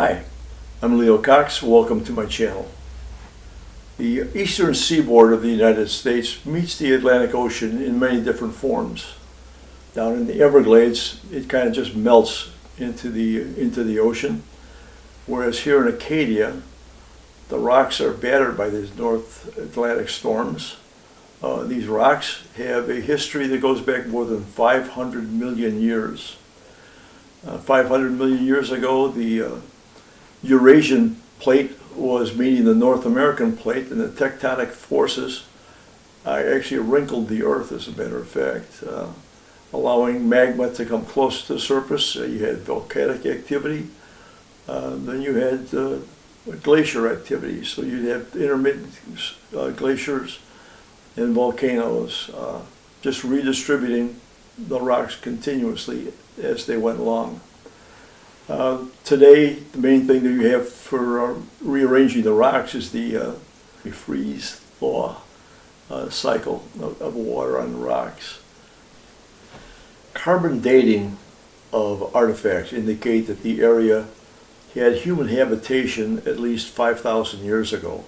Hi, I'm Leo Cox. Welcome to my channel. The eastern seaboard of the United States meets the Atlantic Ocean in many different forms. Down in the Everglades, it kind of just melts into the ocean, whereas here in Acadia, the rocks are battered by these North Atlantic storms. These rocks have a history that goes back more than 500 million years. 500 million years ago, the Eurasian plate was meeting the North American plate, and the tectonic forces actually wrinkled the earth, as a matter of fact, allowing magma to come close to the surface. You had volcanic activity, then you had glacier activity, so you'd have intermittent glaciers and volcanoes just redistributing the rocks continuously as they went along. Today, the main thing that you have for rearranging the rocks is the freeze-thaw cycle of water on the rocks. Carbon dating of artifacts indicate that the area had human habitation at least 5,000 years ago.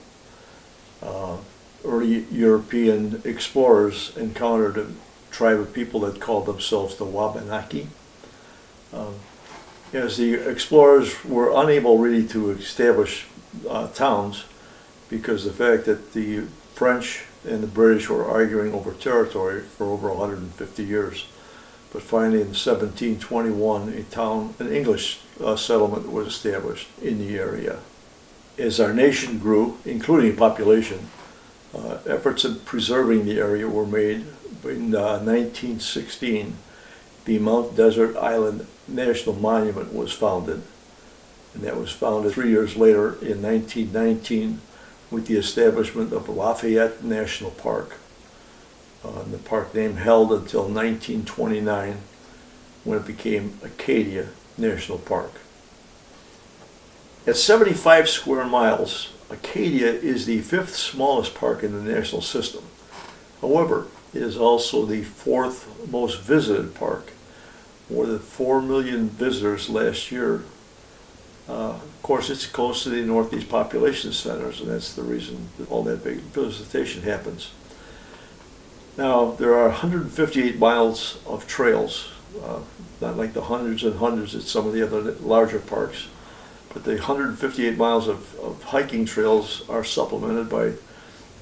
Early European explorers encountered a tribe of people that called themselves the Wabanaki. As the explorers were unable really to establish towns, because the fact that the French and the British were arguing over territory for over 150 years. But finally in 1721, an English settlement was established in the area. As our nation grew, including population, efforts in preserving the area were made. In 1916, the Mount Desert Island National Monument was founded, and that was founded 3 years later in 1919 with the establishment of Lafayette National Park. The park name held until 1929, when it became Acadia National Park. At 75 square miles, Acadia is the 5th smallest park in the national system. However, it is also the 4th most visited park. More than 4 million visitors last year. Of course, it's close to the Northeast population centers, and that's the reason that all that big visitation happens. Now, there are 158 miles of trails, not like the hundreds and hundreds at some of the other larger parks, but the 158 miles of hiking trails are supplemented by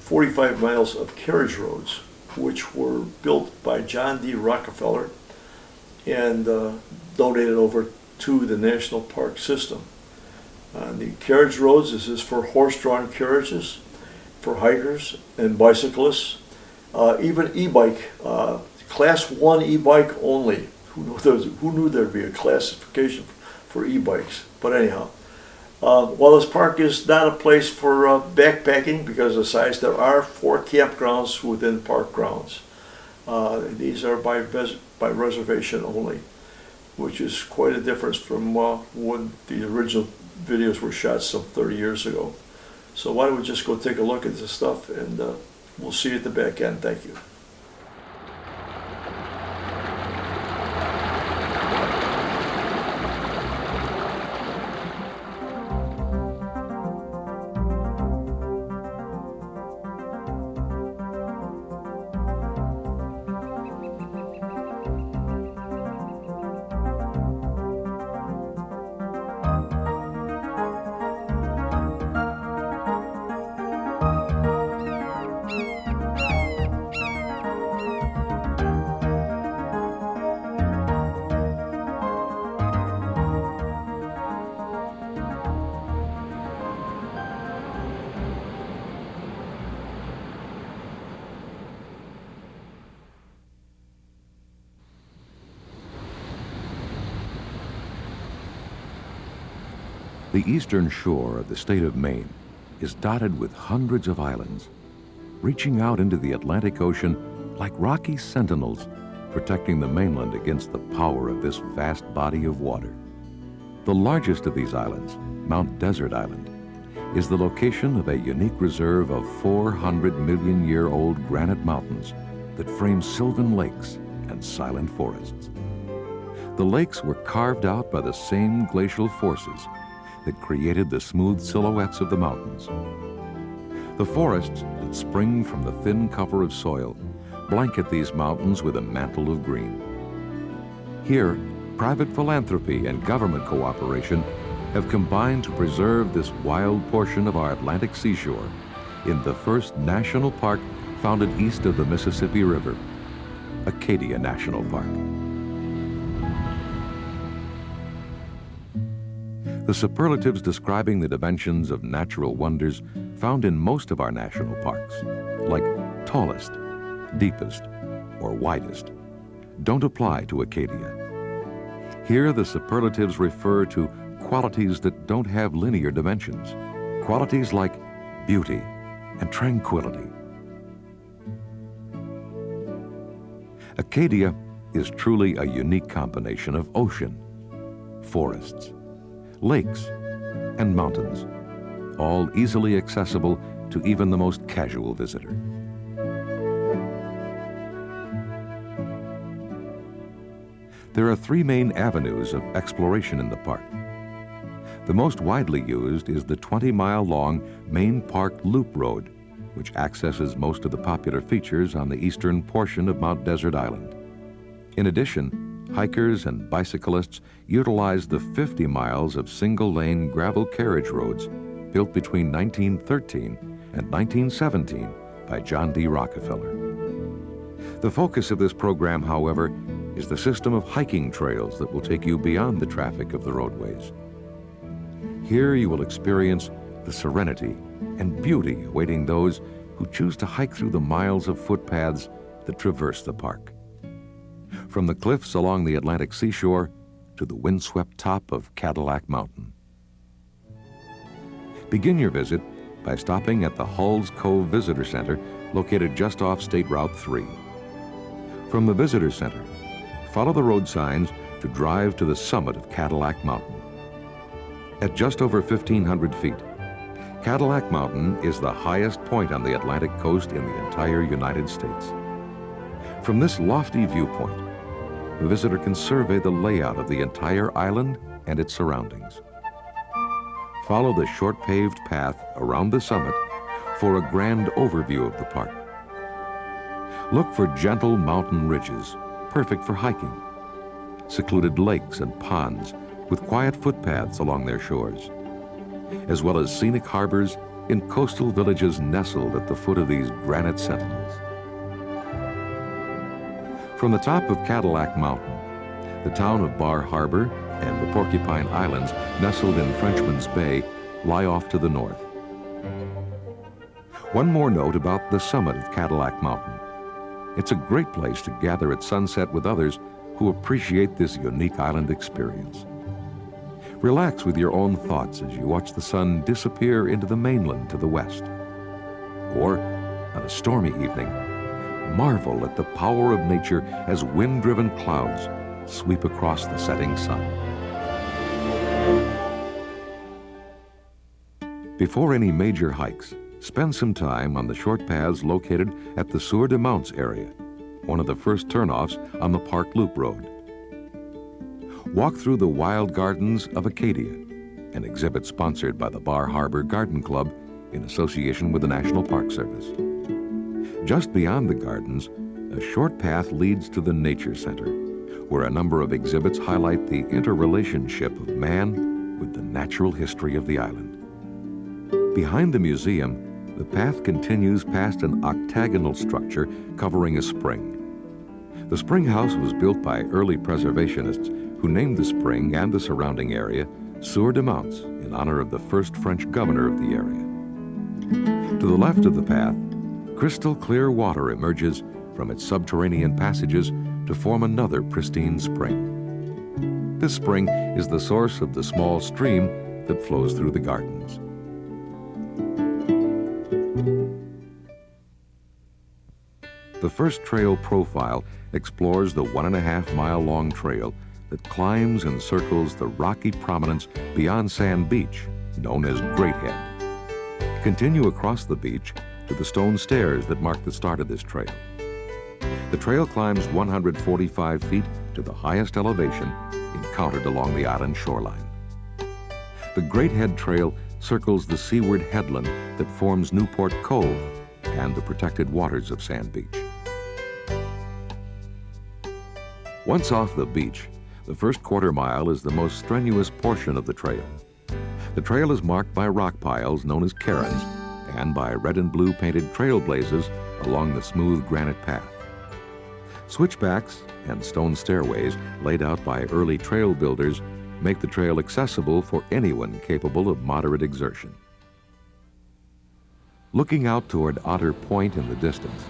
45 miles of carriage roads, which were built by John D. Rockefeller and donated over to the national park system. The carriage roads, this is for horse-drawn carriages, for hikers and bicyclists, even e-bike, class 1 e-bike only. Who knew there'd be a classification for e-bikes? But anyhow, while this park is not a place for backpacking because of the size, there are 4 campgrounds within park grounds. These are by reservation only, which is quite a difference from when the original videos were shot some 30 years ago. So why don't we just go take a look at this stuff, and we'll see you at the back end. Thank you. The eastern shore of the state of Maine is dotted with hundreds of islands, reaching out into the Atlantic Ocean like rocky sentinels, protecting the mainland against the power of this vast body of water. The largest of these islands, Mount Desert Island, is the location of a unique reserve of 400-million-year-old granite mountains that frame sylvan lakes and silent forests. The lakes were carved out by the same glacial forces that created the smooth silhouettes of the mountains. The forests that spring from the thin cover of soil blanket these mountains with a mantle of green. Here, private philanthropy and government cooperation have combined to preserve this wild portion of our Atlantic seashore in the first national park founded east of the Mississippi River, Acadia National Park. The superlatives describing the dimensions of natural wonders found in most of our national parks, like tallest, deepest, or widest, don't apply to Acadia. Here, the superlatives refer to qualities that don't have linear dimensions, qualities like beauty and tranquility. Acadia is truly a unique combination of ocean, forests, lakes, and mountains, all easily accessible to even the most casual visitor. There are three main avenues of exploration in the park. The most widely used is the 20-mile-long Main Park Loop Road, which accesses most of the popular features on the eastern portion of Mount Desert Island. In addition, hikers and bicyclists utilize the 50 miles of single-lane gravel carriage roads built between 1913 and 1917 by John D. Rockefeller. The focus of this program, however, is the system of hiking trails that will take you beyond the traffic of the roadways. Here you will experience the serenity and beauty awaiting those who choose to hike through the miles of footpaths that traverse the park. From the cliffs along the Atlantic seashore to the windswept top of Cadillac Mountain. Begin your visit by stopping at the Hulls Cove Visitor Center, located just off State Route 3. From the Visitor Center, follow the road signs to drive to the summit of Cadillac Mountain. At just over 1,500 feet, Cadillac Mountain is the highest point on the Atlantic coast in the entire United States. From this lofty viewpoint, the visitor can survey the layout of the entire island and its surroundings. Follow the short paved path around the summit for a grand overview of the park. Look for gentle mountain ridges, perfect for hiking, secluded lakes and ponds with quiet footpaths along their shores, as well as scenic harbors in coastal villages nestled at the foot of these granite sentinels. From the top of Cadillac Mountain, the town of Bar Harbor and the Porcupine Islands, nestled in Frenchman's Bay, lie off to the north. One more note about the summit of Cadillac Mountain. It's a great place to gather at sunset with others who appreciate this unique island experience. Relax with your own thoughts as you watch the sun disappear into the mainland to the west. Or, on a stormy evening, marvel at the power of nature as wind-driven clouds sweep across the setting sun. Before any major hikes, spend some time on the short paths located at the Sur de Mounts area, one of the first turnoffs on the Park Loop Road. Walk through the wild gardens of Acadia, an exhibit sponsored by the Bar Harbor Garden Club in association with the National Park Service. Just beyond the gardens, a short path leads to the Nature Center, where a number of exhibits highlight the interrelationship of man with the natural history of the island. Behind the museum, the path continues past an octagonal structure covering a spring. The spring house was built by early preservationists who named the spring and the surrounding area Sur de Mounts in honor of the first French governor of the area. To the left of the path, crystal clear water emerges from its subterranean passages to form another pristine spring. This spring is the source of the small stream that flows through the gardens. The first trail profile explores the 1.5-mile-long trail that climbs and circles the rocky prominence beyond Sand Beach, known as Great Head. Continue across the beach to the stone stairs that mark the start of this trail. The trail climbs 145 feet to the highest elevation encountered along the island shoreline. The Great Head Trail circles the seaward headland that forms Newport Cove and the protected waters of Sand Beach. Once off the beach, the first quarter mile is the most strenuous portion of the trail. The trail is marked by rock piles known as cairns and by red and blue painted trail blazes along the smooth granite path. Switchbacks and stone stairways laid out by early trail builders make the trail accessible for anyone capable of moderate exertion. Looking out toward Otter Point in the distance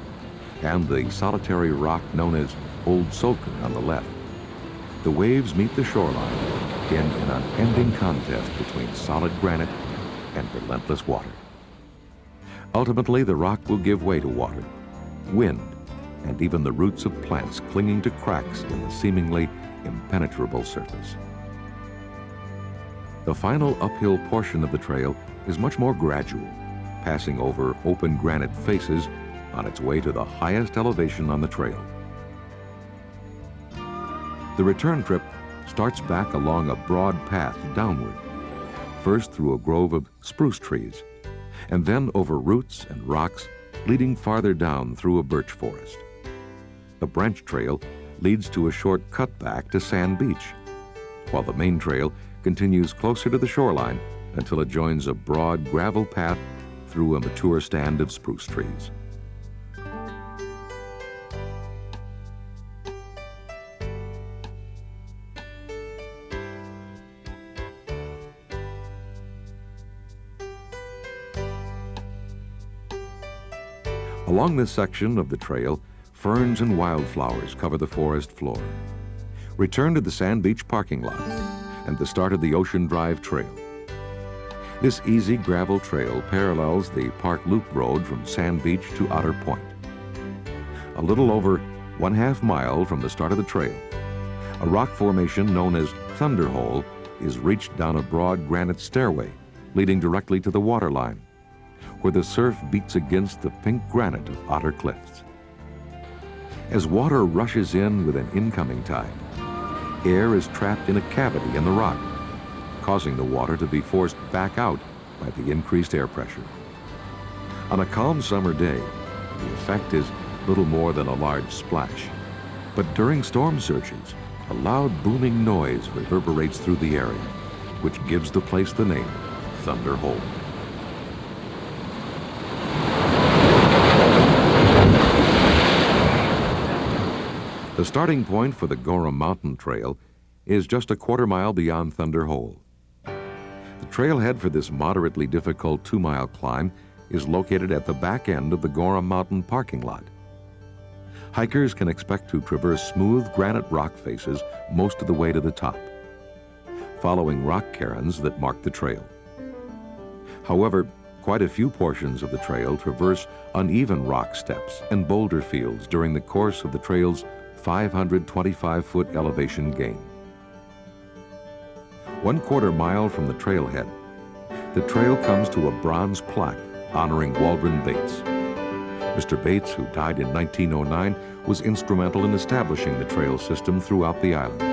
and the solitary rock known as Old Sulker on the left, the waves meet the shoreline in an unending contest between solid granite and relentless water. Ultimately, the rock will give way to water, wind, and even the roots of plants clinging to cracks in the seemingly impenetrable surface. The final uphill portion of the trail is much more gradual, passing over open granite faces on its way to the highest elevation on the trail. The return trip starts back along a broad path downward, first through a grove of spruce trees, and then over roots and rocks leading farther down through a birch forest. A branch trail leads to a short cutback to Sand Beach, while the main trail continues closer to the shoreline until it joins a broad gravel path through a mature stand of spruce trees. Along this section of the trail, ferns and wildflowers cover the forest floor. Return to the Sand Beach parking lot and the start of the Ocean Drive Trail. This easy gravel trail parallels the Park Loop Road from Sand Beach to Otter Point. A little over 1/2 mile from the start of the trail, a rock formation known as Thunder Hole is reached down a broad granite stairway leading directly to the waterline, where the surf beats against the pink granite of Otter Cliffs. As water rushes in with an incoming tide, air is trapped in a cavity in the rock, causing the water to be forced back out by the increased air pressure. On a calm summer day, the effect is little more than a large splash. But during storm surges, a loud booming noise reverberates through the area, which gives the place the name Thunder Hole. The starting point for the Gorham Mountain Trail is just a quarter mile beyond Thunder Hole. The trailhead for this moderately difficult 2-mile climb is located at the back end of the Gorham Mountain parking lot. Hikers can expect to traverse smooth granite rock faces most of the way to the top, following rock cairns that mark the trail. However, quite a few portions of the trail traverse uneven rock steps and boulder fields during the course of the trail's 525-foot elevation gain. 1/4 mile from the trailhead, the trail comes to a bronze plaque honoring Waldron Bates. Mr. Bates, who died in 1909, was instrumental in establishing the trail system throughout the island.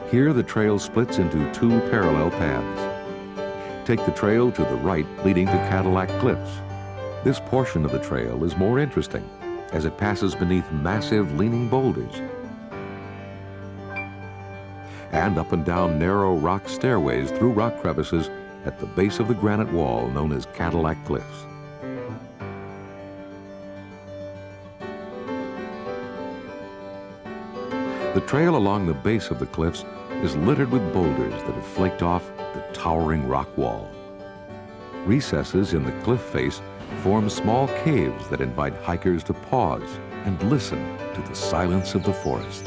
Here, the trail splits into 2 parallel paths. Take the trail to the right, leading to Cadillac Cliffs. This portion of the trail is more interesting, as it passes beneath massive leaning boulders and up and down narrow rock stairways through rock crevices at the base of the granite wall known as Cadillac Cliffs. The trail along the base of the cliffs is littered with boulders that have flaked off the towering rock wall. Recesses in the cliff face form small caves that invite hikers to pause and listen to the silence of the forest.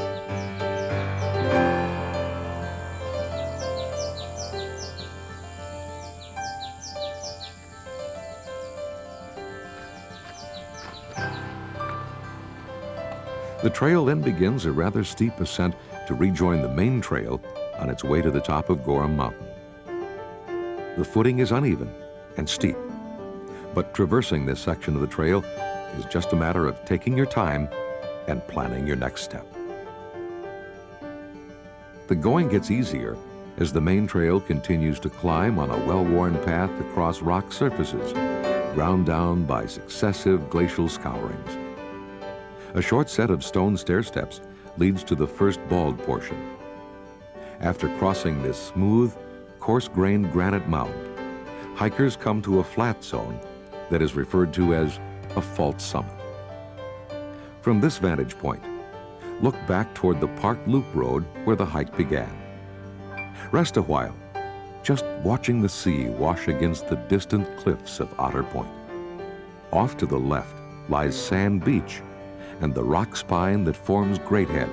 The trail then begins a rather steep ascent to rejoin the main trail on its way to the top of Gorham Mountain. The footing is uneven and steep, but traversing this section of the trail is just a matter of taking your time and planning your next step. The going gets easier as the main trail continues to climb on a well-worn path across rock surfaces, ground down by successive glacial scourings. A short set of stone stair steps leads to the first bald portion. After crossing this smooth, coarse-grained granite mound, hikers come to a flat zone that is referred to as a fault summit. From this vantage point, look back toward the Park Loop Road where the hike began. Rest a while, just watching the sea wash against the distant cliffs of Otter Point. Off to the left lies Sand Beach and the rock spine that forms Great Head,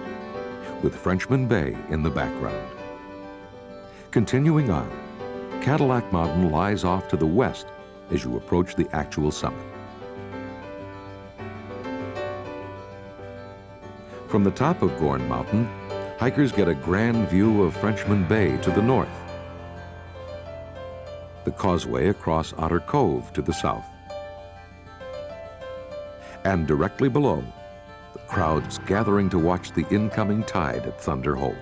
with Frenchman Bay in the background. Continuing on, Cadillac Mountain lies off to the west as you approach the actual summit. From the top of Gorn Mountain, hikers get a grand view of Frenchman Bay to the north, the causeway across Otter Cove to the south, and directly below, the crowds gathering to watch the incoming tide at Thunder Hole.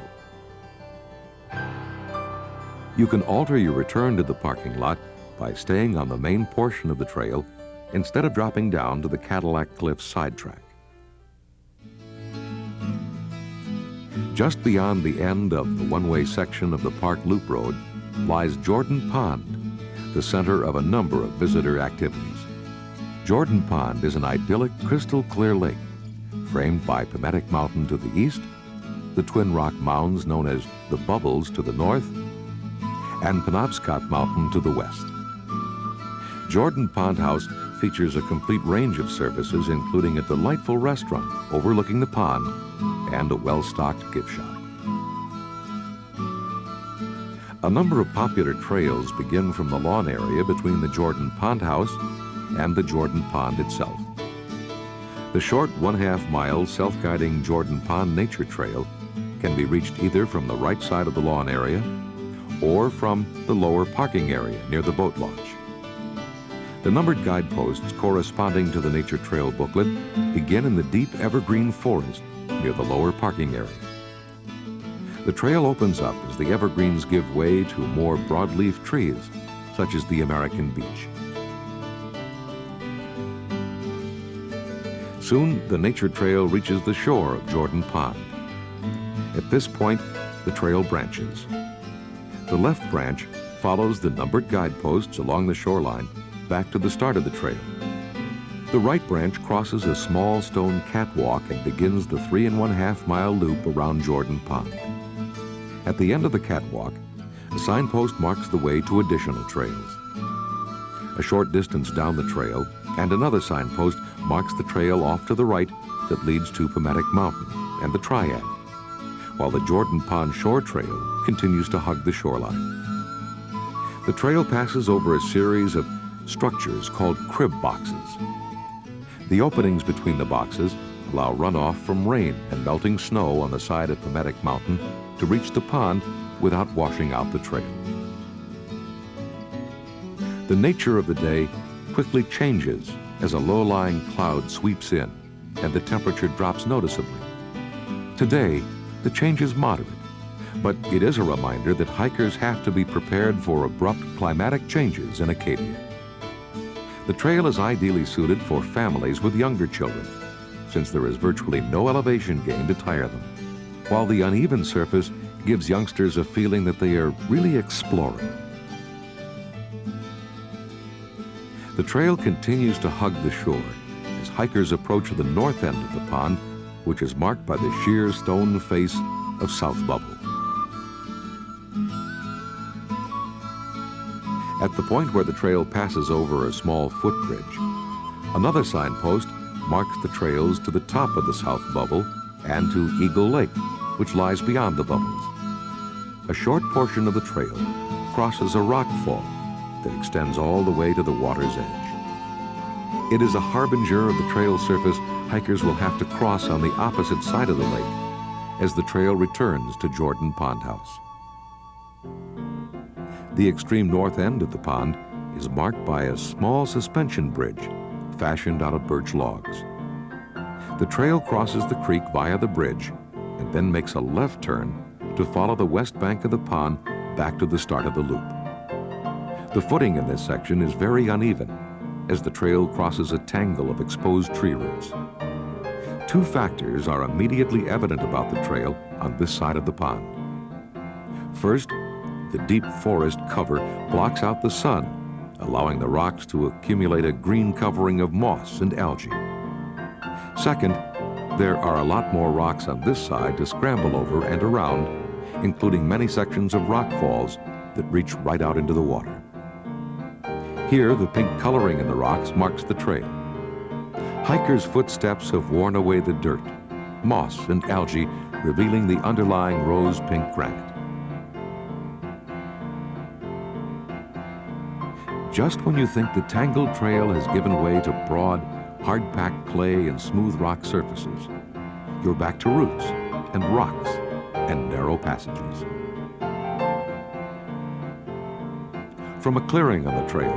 You can alter your return to the parking lot by staying on the main portion of the trail instead of dropping down to the Cadillac Cliffs sidetrack. Just beyond the end of the one-way section of the Park Loop Road lies Jordan Pond, the center of a number of visitor activities. Jordan Pond is an idyllic crystal-clear lake framed by Pametic Mountain to the east, the Twin Rock Mounds known as the Bubbles to the north, and Penobscot Mountain to the west. Jordan Pond House features a complete range of services, including a delightful restaurant overlooking the pond and a well-stocked gift shop. A number of popular trails begin from the lawn area between the Jordan Pond House and the Jordan Pond itself. The short 1/2 mile self-guiding Jordan Pond Nature Trail can be reached either from the right side of the lawn area or from the lower parking area near the boat launch. The numbered guideposts corresponding to the Nature Trail booklet begin in the deep evergreen forest near the lower parking area. The trail opens up as the evergreens give way to more broadleaf trees, such as the American beech. Soon, the Nature Trail reaches the shore of Jordan Pond. At this point, the trail branches. The left branch follows the numbered guideposts along the shoreline back to the start of the trail. The right branch crosses a small stone catwalk and begins the 3 1/2 mile loop around Jordan Pond. At the end of the catwalk, a signpost marks the way to additional trails. A short distance down the trail, and another signpost marks the trail off to the right that leads to Pametic Mountain and the Triad, while the Jordan Pond Shore Trail continues to hug the shoreline. The trail passes over a series of structures called crib boxes. The openings between the boxes allow runoff from rain and melting snow on the side of Pametic Mountain to reach the pond without washing out the trail. The nature of the day quickly changes as a low-lying cloud sweeps in and the temperature drops noticeably. Today, the change is moderate, but it is a reminder that hikers have to be prepared for abrupt climatic changes in Acadia. The trail is ideally suited for families with younger children, since there is virtually no elevation gain to tire them, while the uneven surface gives youngsters a feeling that they are really exploring. The trail continues to hug the shore as hikers approach the north end of the pond, which is marked by the sheer stone face of South Bubble. At the point where the trail passes over a small footbridge, another signpost marks the trails to the top of the South Bubble and to Eagle Lake, which lies beyond the bubbles. A short portion of the trail crosses a rock fall that extends all the way to the water's edge. It is a harbinger of the trail surface hikers will have to cross on the opposite side of the lake as the trail returns to Jordan Pond House. The extreme north end of the pond is marked by a small suspension bridge fashioned out of birch logs. The trail crosses the creek via the bridge and then makes a left turn to follow the west bank of the pond back to the start of the loop. The footing in this section is very uneven as the trail crosses a tangle of exposed tree roots. Two factors are immediately evident about the trail on this side of the pond. First, the deep forest cover blocks out the sun, allowing the rocks to accumulate a green covering of moss and algae. Second, there are a lot more rocks on this side to scramble over and around, including many sections of rock falls that reach right out into the water. Here, the pink coloring in the rocks marks the trail. Hikers' footsteps have worn away the dirt, moss, and algae, revealing the underlying rose-pink granite. Just when you think the tangled trail has given way to broad, hard-packed clay and smooth rock surfaces, you're back to roots and rocks and narrow passages. From a clearing on the trail,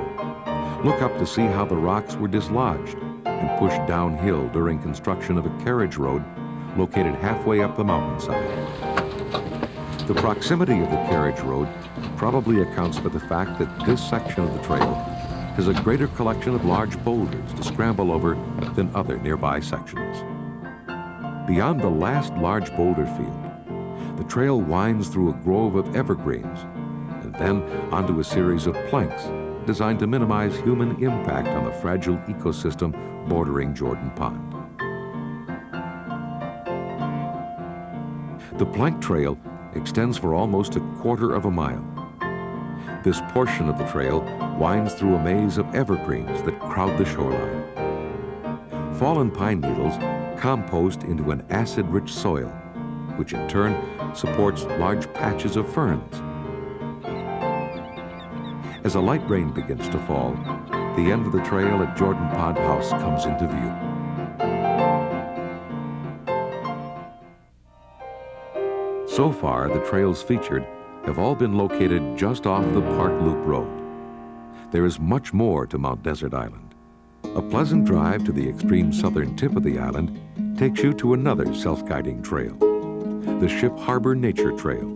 look up to see how the rocks were dislodged and pushed downhill during construction of a carriage road located halfway up the mountainside. The proximity of the carriage road probably accounts for the fact that this section of the trail has a greater collection of large boulders to scramble over than other nearby sections. Beyond the last large boulder field, the trail winds through a grove of evergreens and then onto a series of planks designed to minimize human impact on the fragile ecosystem bordering Jordan Pond. The plank trail extends for almost a quarter of a mile. This portion of the trail winds through a maze of evergreens that crowd the shoreline. Fallen pine needles compost into an acid-rich soil, which in turn supports large patches of ferns. As a light rain begins to fall, the end of the trail at Jordan Pond House comes into view. So far, the trails featured have all been located just off the Park Loop Road. There is much more to Mount Desert Island. A pleasant drive to the extreme southern tip of the island takes you to another self-guiding trail, the Ship Harbor Nature Trail.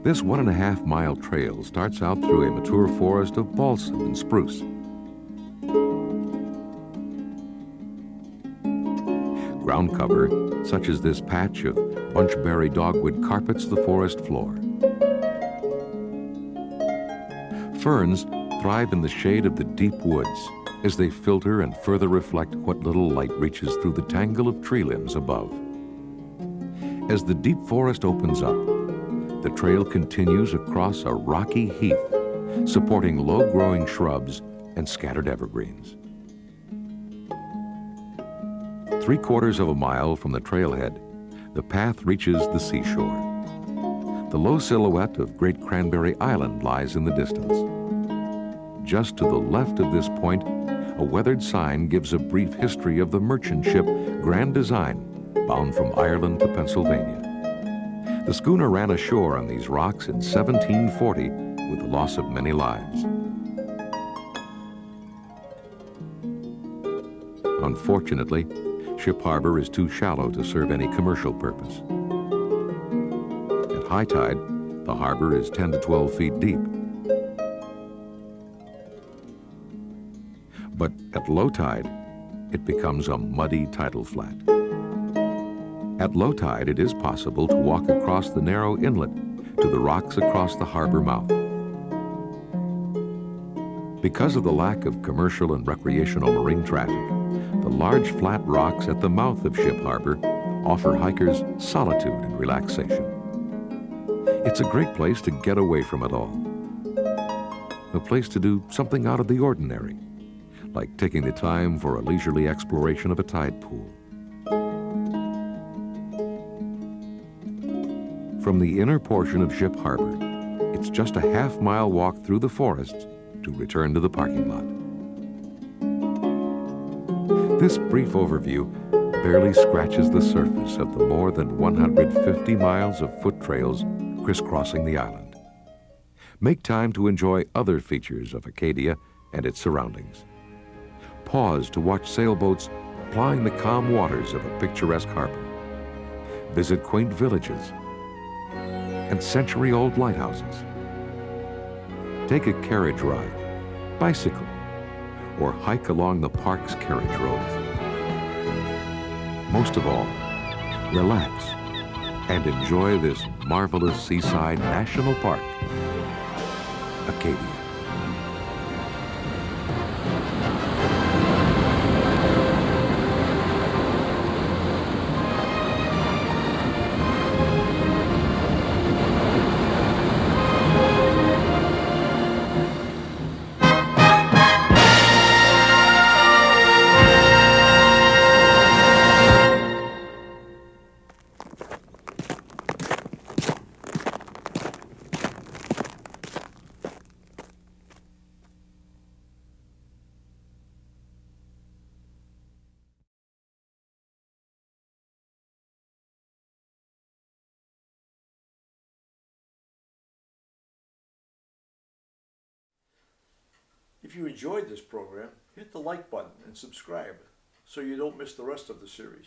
This 1.5-mile trail starts out through a mature forest of balsam and spruce. Ground cover, such as this patch of bunchberry dogwood, carpets the forest floor. Ferns thrive in the shade of the deep woods as they filter and further reflect what little light reaches through the tangle of tree limbs above. As the deep forest opens up, the trail continues across a rocky heath, supporting low-growing shrubs and scattered evergreens. 3/4 of a mile from the trailhead, the path reaches the seashore. The low silhouette of Great Cranberry Island lies in the distance. Just to the left of this point, a weathered sign gives a brief history of the merchant ship Grand Design, bound from Ireland to Pennsylvania. The schooner ran ashore on these rocks in 1740 with the loss of many lives. Unfortunately, Ship Harbor is too shallow to serve any commercial purpose. At high tide, the harbor is 10 to 12 feet deep. But at low tide, it becomes a muddy tidal flat. At low tide, it is possible to walk across the narrow inlet to the rocks across the harbor mouth. Because of the lack of commercial and recreational marine traffic, the large flat rocks at the mouth of Ship Harbor offer hikers solitude and relaxation. It's a great place to get away from it all. A place to do something out of the ordinary, like taking the time for a leisurely exploration of a tide pool. From the inner portion of Ship Harbor, it's just a half-mile walk through the forests to return to the parking lot. This brief overview barely scratches the surface of the more than 150 miles of foot trails crisscrossing the island. Make time to enjoy other features of Acadia and its surroundings. Pause to watch sailboats plying the calm waters of a picturesque harbor. Visit quaint villages and century-old lighthouses. Take a carriage ride, bicycle, or hike along the park's carriage roads. Most of all, relax and enjoy this marvelous seaside national park, Acadia. If you enjoyed this program, hit the like button and subscribe so you don't miss the rest of the series.